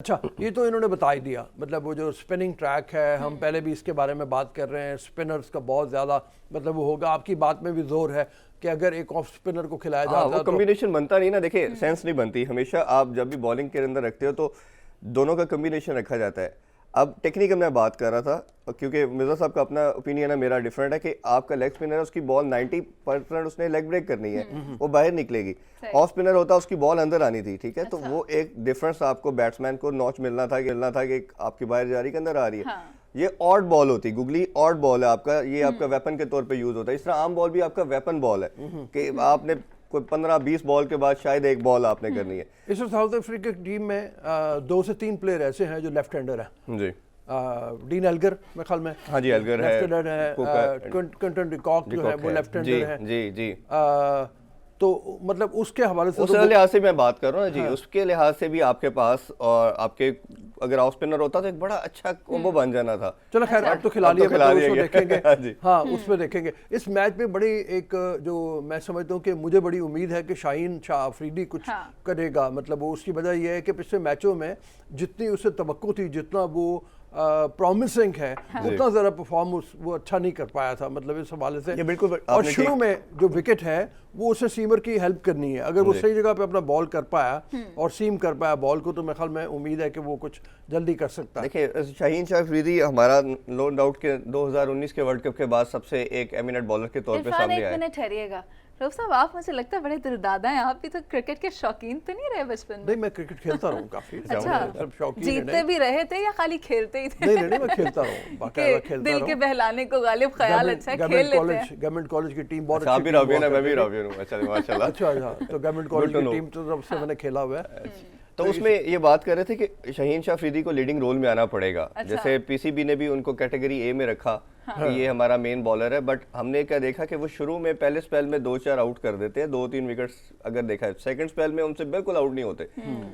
अच्छा, ये तो इन्होंने बता ही दिया। मतलब वो जो स्पिनिंग ट्रैक है, हम पहले भी इसके बारे में बात कर रहे हैं, स्पिनर्स का बहुत ज़्यादा मतलब वो होगा। आपकी बात में भी जोर है कि अगर एक ऑफ स्पिनर को खिलाया जाता वो कॉम्बिनेशन बनता नहीं ना। देखिए सेंस नहीं बनती। हमेशा आप जब भी बॉलिंग के अंदर रखते हो तो दोनों का कॉम्बिनेशन रखा जाता है। अब टेक्निकल मैं बात कर रहा था, क्योंकि मिर्जा साहब का अपना ओपिनियन है, मेरा डिफरेंट है कि आपका लेग स्पिनर है, उसकी बॉल 90% उसने लेग ब्रेक करनी है, वो बाहर निकलेगी। ऑफ स्पिनर होता उसकी बॉल अंदर आनी थी, ठीक है। तो वो एक डिफरेंस आपको बैट्समैन को नॉच मिलना था कि आपकी बाहर जा रही है, अंदर आ रही है। ये ऑड बॉल होती, गुगली ऑड बॉल है आपका, ये आपका वेपन के तौर पे यूज होता है। इस तरह आम बॉल भी आपका वेपन बॉल है कि आपने कोई 15-20 बॉल के बाद शायद एक बॉल आपने करनी है। इस साउथ अफ्रीका की टीम में 2 से 3 प्लेयर ऐसे हैं जो लेफ्ट हैंडर हैं जी। डीन एल्गर मेरे ख्याल में, हाँ जी, एल्गर है, लेफ्ट हैंडर है, क्विंटन डिकॉक जो है वो लेफ्ट हैंडर है। जी जी। तो मतलब उसके हवाले से उस लिहाज से मैं बात कर रहा हूँ ना जी, उसके लिहाज से भी आपके पास और आपके अगर ऑफ स्पिनर होता तो एक बड़ा अच्छा कॉम्बो बन जाना था। चलो खैर, अब तो खिला लिया, उसको देखेंगे। हाँ, उसमें देखेंगे। इस मैच में बड़ी एक जो मैं समझता हूँ कि मुझे बड़ी उम्मीद है कि शाहीन शाह अफरीदी कुछ करेगा। मतलब वो उसकी वजह यह है कि पिछले मैचों में जितनी उसे तवक्को थी, जितना वो प्रॉमिसिंग है, उतना ज़रा परफॉर्मेंस वो अच्छा नहीं कर पाया था। मतलब इस हवाले से बिल्कुल। और शुरू में जो विकेट है वो उसे सीमर की हेल्प करनी है। अगर वो सही जगह पे अपना बॉल कर पाया और सीम कर पाया बॉल को, तो मेरे ख्याल में उम्मीद है कि वो कुछ जल्दी कर सकता है। देखिए शाहीन शाह अफरीदी हमारा नो डाउट के 2019 के वर्ल्ड कप के बाद सबसे एक एमिनेंट बॉलर के तौर पे सामने आया। एक मिनट ठहरिएगा रऊफ साहब, आप मुझे लगता है बड़े दिलदादा हैं। आप भी तो क्रिकेट के शौकीन तो नहीं रहे बचपन में? नहीं, मैं क्रिकेट खेलता रहूं काफी। अच्छा, जीतते भी रहे थे या खाली खेलते ही थे? नहीं, मैं खेलता रहूं, बाकायदा खेलता दिल के बहलाने को गालिब ख्याल अच्छा खेल लेते हैं। गवर्नमेंट कॉलेज की टीम बहुत अच्छी। आप भी रावियन है, मैं भी रावियन हूं। अच्छा माशाल्लाह। अच्छा, तो गवर्नमेंट कॉलेज की टीम तो तब से मैंने खेला हुआ है। तो उसमें ये बात कर रहे थे कि शाहीन शाह अफरीदी को लीडिंग रोल में आना पड़ेगा। जैसे पीसीबी ने भी उनको कैटेगरी ए में रखा कि ये हमारा मेन बॉलर है, बट हमने क्या देखा कि वो शुरू में पहले स्पेल में 2-4 आउट कर देते हैं, 2-3 विकेट्स अगर देखा है। सेकंड स्पेल में उनसे बिल्कुल आउट नहीं होते।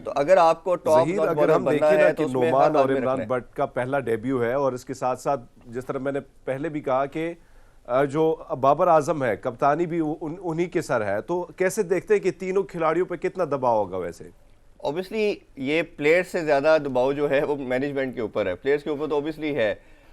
तो अगर आपको टॉप अगर हम देखें ना कि नोमान और इमरान भट्ट का पहला डेब्यू है, और इसके साथ साथ जिस तरह मैंने पहले भी कहा कि जो बाबर आजम है कप्तानी भी उन्हीं के सर है, तो कैसे देखते हैं कि तीनों खिलाड़ियों पे कितना दबाव होगा? वैसे ऑब्वियसली ये प्लेयर्स से ज्यादा दबाव जो है वो मैनेजमेंट के ऊपर है। प्लेयर्स के ऊपर तो ऑब्वियसली है।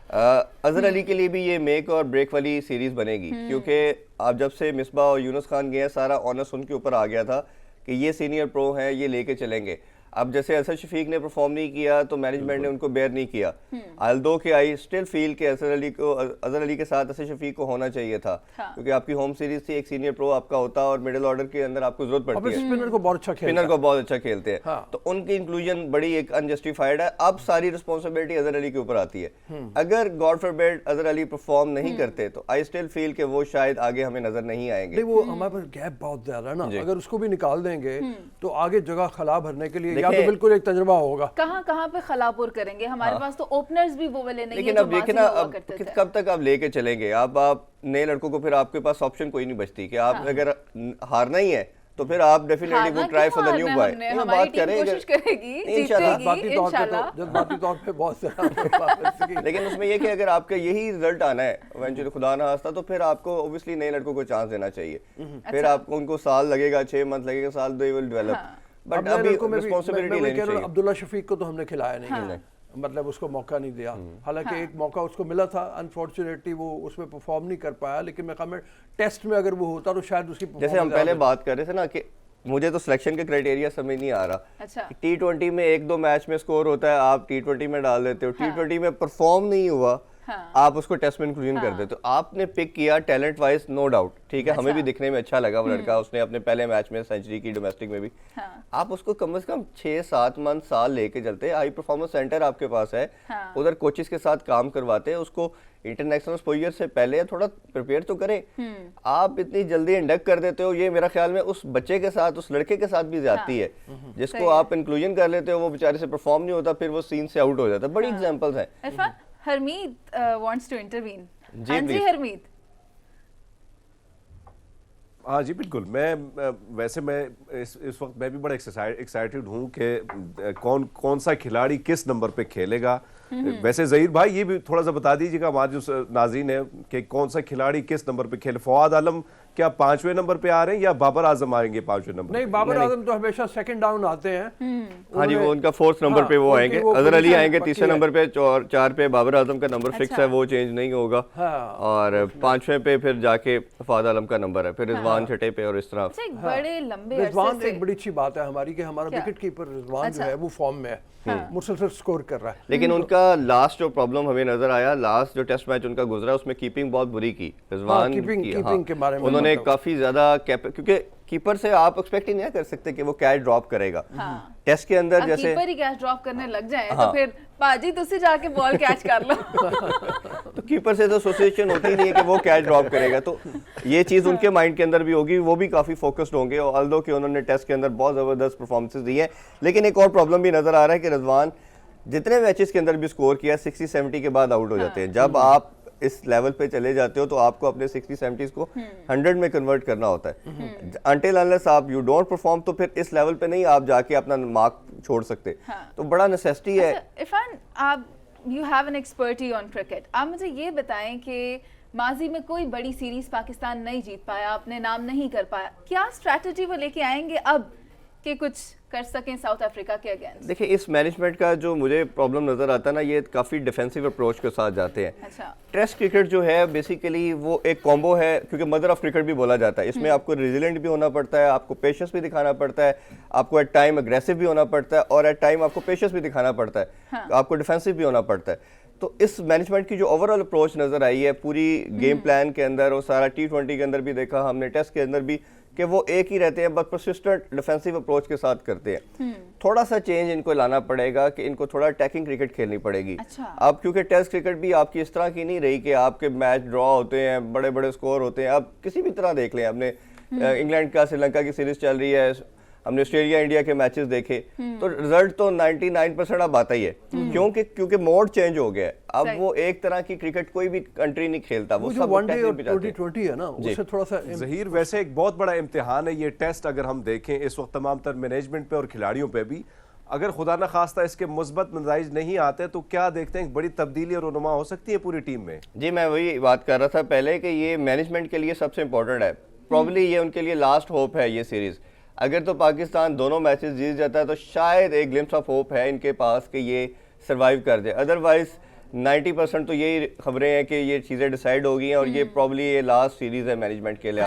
अजहर अली के लिए भी ये मेक और ब्रेक वाली सीरीज बनेगी, क्योंकि आप जब से मिसबा और यूनुस खान गए सारा ऑनर्स उनके ऊपर आ गया था कि ये सीनियर प्रो हैं, ये लेके चलेंगे। अब जैसे असद शफीक ने परफॉर्म नहीं किया तो मैनेजमेंट ने उनको बेयर नहीं किया। आल्दो के आई स्टिल फील के अजहर अली के साथ असद शफीक को होना चाहिए था, क्योंकि आपकी होम सीरीज थी, एक सीनियर प्रो आपका होता और मिडिल ऑर्डर के अंदर आपको जरूरत पड़ती है। स्पिनर को बहुत अच्छा खेलते हैं। तो उनकी इंक्लूजन बड़ी एक अनजस्टिफाइड है। अब सारी रिस्पॉन्सिबिलिटी अजहर अली के ऊपर आती है। अगर God forbid Azhar Ali perform नहीं करते तो आई स्टिल फील के वो शायद आगे हमें नजर नहीं आएंगे। वो हमारे पास गैप बहुत ज्यादा है ना, अगर उसको भी निकाल देंगे तो आगे जगह खला भरने के लिए या तो बिल्कुल एक तजुर्बा होगा। कहाँ पे खलापुर करेंगे? हमारे पास तो ओपनर्स भी वो वाले नहीं है। लेकिन अब देखिए ना, अब कब तक आप लेके चलेंगे? आप नए लड़कों को, फिर आपके पास ऑप्शन कोई नहीं बचती कि आप अगर हारना ही है तो फिर आप डेफिनेटली वो try for the new boy. बात करेंगे, कोशिश करेगी, जीतेगी इंशाल्लाह। जज्बाती तौर पे बहुत सारा लेकिन उसमें ये कि अगर आपका यही रिजल्ट आना है इवेंचुअली, खुदा ना खास्ता, तो फिर आपको ऑब्वियसली नए लड़कों को चांस देना चाहिए। फिर आपको उनको साल लगेगा, 6 मंथ लगेगा, साल दे विल डेवलप। बट अभी रिस्पांसिबिलिटी लेनी चाहिए। अब्दुल्ला शफीक को तो हमने खिलाया नहीं, मतलब उसको मौका नहीं दिया। हालांकि एक मौका उसको मिला था, अनफॉर्चुनेटली वो उसमें परफॉर्म नहीं कर पाया। लेकिन मैं कहूँ टेस्ट में अगर वो होता तो शायद उसकी, जैसे हम पहले बात कर रहे थे ना कि मुझे तो सिलेक्शन के क्राइटेरिया समझ नहीं आ रहा। अच्छा। T20 में 1-2 मैच में स्कोर होता है, आप T20 में डाल देते हो। T20 में परफॉर्म नहीं हुआ, आप उसको टेस्ट में इंक्लूजन कर देते हो। आपने पिक किया टैलेंट वाइज, नो डाउट, ठीक है। हमें भी दिखने में अच्छा लगा वो लड़का, उसने अपने पहले मैच में सेंचुरी की, डोमेस्टिक में भी। आप उसको कम से कम 6-7 मंथ, साल लेके चलते। हाई परफॉर्मेंस सेंटर आपके पास है, उधर कोचेस के साथ काम करवाते हैं उसको। इंटरनेशनल एक्सपोजर से पहले थोड़ा प्रिपेयर तो करे। आप इतनी जल्दी इंडक्ट कर देते हो, ये मेरा ख्याल में उस बच्चे के साथ, उस लड़के के साथ भी ज्यादती है। जिसको आप इंक्लूजन कर लेते हो, वो बेचारे से परफॉर्म नहीं होता, फिर वो सीन से आउट हो जाता है। बड़ी एग्जांपल्स हैं। Harmeet wants to intervene. Ji Harmeet. हाँ जी बिल्कुल। मैं इस वक्त मैं भी बड़ा एक्साइटेड हूँ कि कौन सा खिलाड़ी किस नंबर पे खेलेगा। वैसे जहीर भाई ये भी थोड़ा सा बता दीजिएगा हमारे जो नाज़रीन है कि कौन सा खिलाड़ी किस नंबर पे खेले। फवाद आलम क्या 5वें नंबर पे आ रहे हैं या बाबर आजम आएंगे 5वें नंबर? नहीं, बाबर आजम तो हमेशा सेकंड डाउन आते हैं। हाँ जी, वो उनका 4th नंबर पे वो आएंगे। अजहर अली आएंगे 3रे नंबर पे, 4 पे बाबर आजम का नंबर फिक्स है, वो चेंज नहीं होगा। और 5वें पे फिर जाके फवाद आलम का नंबर है, फिर रिजवान 6ठे पे और इस तरह। बड़े लंबे रिजवान एक बड़ी अच्छी बात है हमारी कि हमारा विकेट कीपर रिजवान जो है वो फॉर्म में है, मुसलसल स्कोर कर रहा है। लेकिन उनका लास्ट जो प्रॉब्लम हमें नजर आया, लास्ट जो टेस्ट मैच उनका गुजरा उसमें कीपिंग बहुत बुरी की रिजवान कीपिंग के बारे में उन्होंने काफी ज्यादा क्योंकि कीपर से आप एक्सपेक्ट ही नहीं कर सकते कि वो कैच ड्रॉप करेगा। टेस्ट के अंदर जैसे कीपर ही कैच ड्रॉप करने लग जाए तो फिर पाजी तुसी जाके बॉल कैच कर लो। तो कीपर से तो एसोसिएशन होती नहीं है कि वो कैच ड्रॉप करेगा, तो ये चीज उनके माइंड के अंदर भी होगी, वो भी काफी फोकस्ड होंगे। और ऑल्दो कि उन्होंने टेस्ट के अंदर बहुत जबरदस्त परफॉर्मेंसेस दी है, लेकिन एक और प्रॉब्लम भी नजर आ रहा है कि रिजवान जितने मैचेस के अंदर भी स्कोर किया 60-70 के बाद आउट हो जाते हैं। जब आप इस लेवल पे चले जाते हो तो आपको अपने 60-70 को 100 में कन्वर्ट करना होता है। अनटिल अनलेस आप यू डोंट परफॉर्म, तो फिर इस लेवल पे नहीं आप जाके अपना मार्क छोड़ सकते। तो बड़ा नेसेसिटी है। इरफान, आप you have an expertise on cricket, आप मुझे ये बताएं कि माजी में कोई बड़ी सीरीज पाकिस्तान नहीं जीत पाया, अपने नाम नहीं कर पाया, क्या स्ट्रैटेजी वो लेके आएंगे अब कि कुछ कर सकें साउथ अफ्रीका के अगेंस्ट? देखिए, इस मैनेजमेंट का जो मुझे प्रॉब्लम नजर आता है ना, ये काफी डिफेंसिव अप्रोच के साथ जाते हैं। अच्छा। टेस्ट क्रिकेट जो है बेसिकली वो एक कॉम्बो है, क्योंकि मदर ऑफ क्रिकेट भी बोला जाता है। इसमें आपको रेजिलेंट भी होना पड़ता है, आपको पेशेंस भी दिखाना पड़ता है, आपको एट टाइम अग्रेसिव भी होना पड़ता है और एट टाइम आपको पेशेंस भी दिखाना पड़ता है, आपको डिफेंसिव भी होना पड़ता है। तो इस मैनेजमेंट की जो ओवरऑल अप्रोच नजर आई है पूरी गेम प्लान के अंदर और सारा T20 के अंदर भी देखा हमने, टेस्ट के अंदर भी, कि वो एक ही रहते हैं, बस परसिस्टेंट डिफेंसिव अप्रोच के साथ करते हैं। थोड़ा सा चेंज इनको लाना पड़ेगा कि इनको थोड़ा अटैकिंग क्रिकेट खेलनी पड़ेगी। अच्छा। अब क्योंकि टेस्ट क्रिकेट भी आपकी इस तरह की नहीं रही कि आपके मैच ड्रॉ होते हैं, बड़े बड़े स्कोर होते हैं। अब किसी भी तरह देख लें, हमने इंग्लैंड का श्रीलंका की सीरीज चल रही है, हमने ऑस्ट्रेलिया इंडिया के मैचेस देखे, तो रिजल्ट तो 99% अब आता ही है। क्योंकि मोड चेंज हो गया है। अब वो एक तरह की क्रिकेट कोई भी कंट्री नहीं खेलता, वो सब वनडे और T20 है ना, उससे थोड़ा सा जहीर वैसे एक बहुत बड़ा इम्तिहान है ये टेस्ट। अगर हम देखें इस वक्त तमाम तर मैनेजमेंट पे और खिलाड़ियों पे भी, अगर खुदा न खास्ता इसके मुस्बत नतीजे नहीं आते तो क्या देखते हैं बड़ी तब्दीली और रुनुमा हो सकती है पूरी टीम में? जी, मैं वही बात कर रहा था पहले कि ये मैनेजमेंट के लिए सबसे इंपॉर्टेंट है। प्रॉब्ली ये उनके लिए लास्ट होप है ये सीरीज। अगर तो पाकिस्तान दोनों मैचेस जीत जाता है तो शायद एक ग्लिम्स ऑफ होप है इनके पास कि ये सरवाइव कर जाए। अदरवाइज 90% तो यही खबरें हैं कि ये चीज़ें डिसाइड हो गई हैं और ये प्रॉब्ली ये लास्ट सीरीज है मैनेजमेंट के लिए।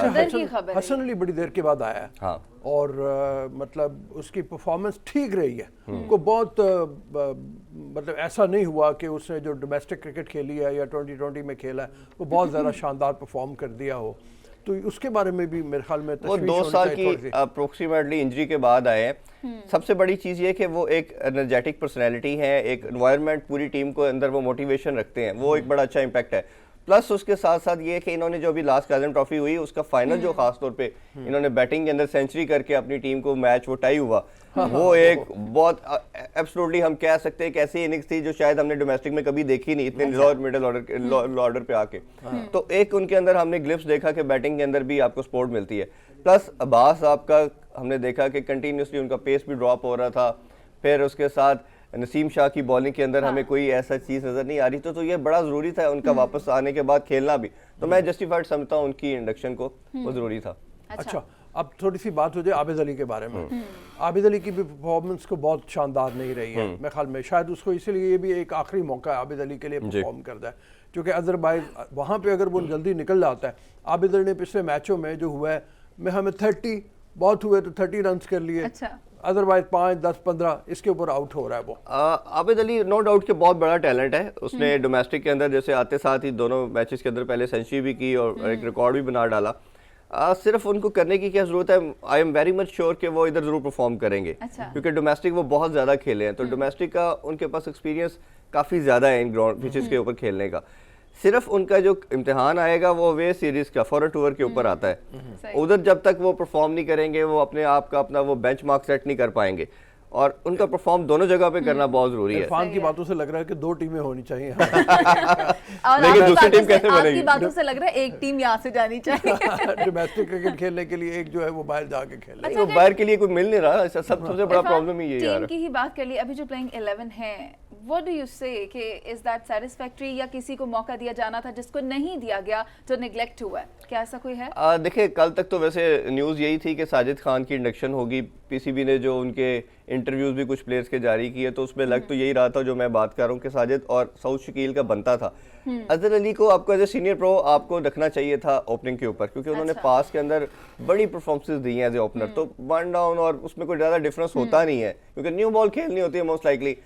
हसन अली बड़ी देर के बाद आया है। हाँ। और मतलब उसकी परफॉर्मेंस ठीक रही है, को बहुत मतलब ऐसा नहीं हुआ कि उसने जो डोमेस्टिक क्रिकेट खेली है या T20 में खेला है वो बहुत ज़्यादा शानदार परफॉर्म कर दिया हो, तो उसके बारे में भी मेरे ख्याल में वो 2 साल की अप्रोक्सीमेटली इंजरी के बाद आए हैं। सबसे बड़ी चीज़ ये कि वो एक एनर्जेटिक पर्सनैलिटी है, एक एनवायरनमेंट पूरी टीम को अंदर वो मोटिवेशन रखते हैं, वो एक बड़ा अच्छा इम्पैक्ट है। प्लस उसके साथ साथ ये कि इन्होंने जो अभी लास्ट काज़म ट्रॉफी हुई उसका फाइनल जो खास तौर पे इन्होंने बैटिंग के अंदर सेंचुरी करके अपनी टीम को मैच वो टाई हुआ, वो एक बहुत एब्सोल्युटली हम कह सकते हैं कि ऐसी इनिंग्स थी जो शायद हमने डोमेस्टिक में कभी देखी नहीं, इतने लोअर मिडिल ऑर्डर पे आके। तो एक उनके अंदर हमने ग्लिप्स देखा कि बैटिंग के अंदर भी आपको सपोर्ट मिलती है। प्लस अब्बास आपका हमने देखा कि कंटिन्यूसली उनका पेस भी ड्रॉप हो रहा था। फिर उसके साथ नसीम शाह की बॉलिंग के अंदर हमें कोई ऐसा चीज़ नज़र नहीं आ रही, तो ये बड़ा ज़रूरी था उनका वापस आने के बाद खेलना भी। तो मैं जस्टिफाइड समझता हूँ उनकी इंडक्शन को, वो ज़रूरी था। अच्छा, अब थोड़ी सी बात हो जाए आबिद अली के बारे में। आबिद अली की भी परफॉर्मेंस को बहुत शानदार नहीं रही है मेरे ख्याल में, शायद उसको इसलिए ये भी एक आखिरी मौका है आबिद अली के लिए परफॉर्म करता है, क्योंकि अदरवाइज वहाँ पे अगर वो जल्दी निकल जाता है। आबिद अली ने पिछले मैचों में जो हुआ है में हमें 30 बहुत हुए तो 30 रन कर लिए। अच्छा। अदरवाइज 5, 10, 15 इसके ऊपर आउट हो रहा है वो। आबिद अली नो डाउट के बहुत बड़ा टैलेंट है। उसने डोमेस्टिक के अंदर जैसे आते साथ ही दोनों मैचेस के अंदर पहले सेंचुरी भी की और एक रिकॉर्ड भी बना डाला। सिर्फ उनको करने की क्या जरूरत है, I am very much sure कि वो इधर जरूर परफॉर्म करेंगे। अच्छा। क्योंकि डोमेस्टिक वो बहुत ज़्यादा खेले हैं, तो डोमेस्टिक का उनके पास एक्सपीरियंस काफ़ी ज़्यादा है इन ग्राउंड पिचेस के ऊपर खेलने का। सिर्फ उनका जो इम्तिहान आएगा वो वे सीरीज का फॉरन टूर के ऊपर आता है। उधर जब तक वो परफॉर्म नहीं करेंगे वो अपने आप का अपना वो बेंचमार्क सेट नहीं कर पाएंगे। और उनका परफॉर्म दोनों जगह पे करना बहुत जरूरी है। इरफान की बातों से लग रहा है कि 2 टीमें होनी चाहिए। और लेकिन दूसरी टीम कैसे आपकी बनेगी? बातों से लग रहा है एक टीम यहाँ से जानी चाहिए। डोमेस्टिक क्रिकेट खेलने के लिए एक जो है वो बाहर जाके खेले। तो बाहर के लिए कोई मिल नहीं रहा, सबसे बड़ा प्रॉब्लम ही यही यार। टीम की ही बात कर ली, अभी जो प्लेइंग 11 है, व्हाट डू यू से कि इज दैट सैटिस्फैक्टरी, या किसी को मौका दिया जाना था जिसको नहीं दिया गया जो नेग्लेक्ट हुआ है, क्या ऐसा कोई है? देखिए कल तक तो वैसे न्यूज़ यही थी कि साजिद खान की इंडक्शन होगी, पीसीबी ने जो उनके इंटरव्यूज भी कुछ प्लेयर्स के जारी किए तो उसमें लग तो यही रहा था जो मैं बात कर रहा हूँ कि साजिद और सऊद शकील का बनता था। अजहर अली को आपको एज ए सीनियर प्रो आपको रखना चाहिए था ओपनिंग के ऊपर, क्योंकि उन्होंने पास के अंदर बड़ी परफॉर्मेंसेस दी हैं एज ए ओपनर, तो 1 डाउन और उसमें कोई ज़्यादा डिफरेंस होता नहीं है क्योंकि न्यू बॉल खेलनी होती है मोस्ट लाइकली।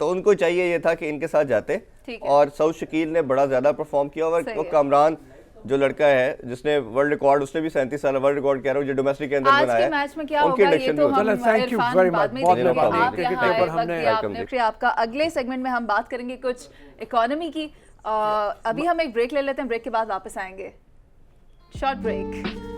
तो उनको चाहिए ये था कि इनके साथ जाते, और सऊद शकील ने बड़ा ज़्यादा परफॉर्म किया। और कामरान जो लड़का है जिसने वर्ल्ड रिकॉर्ड, उसने भी 37 साल वर्ल्ड रिकॉर्ड कह रहा हूँ जो डोमेस्टिक के अंदर बनाया है। आज के मैच में क्या होगा ये तो हम थैंक यू वेरी मच, बहुत आप यहाँ आए वक्त आपका। अगले सेगमेंट में हम बात करेंगे कुछ इकोनॉमी की। अभी हम एक ब्रेक ले लेते हैं, ब्रेक के बाद वापस आएंगे। Short break.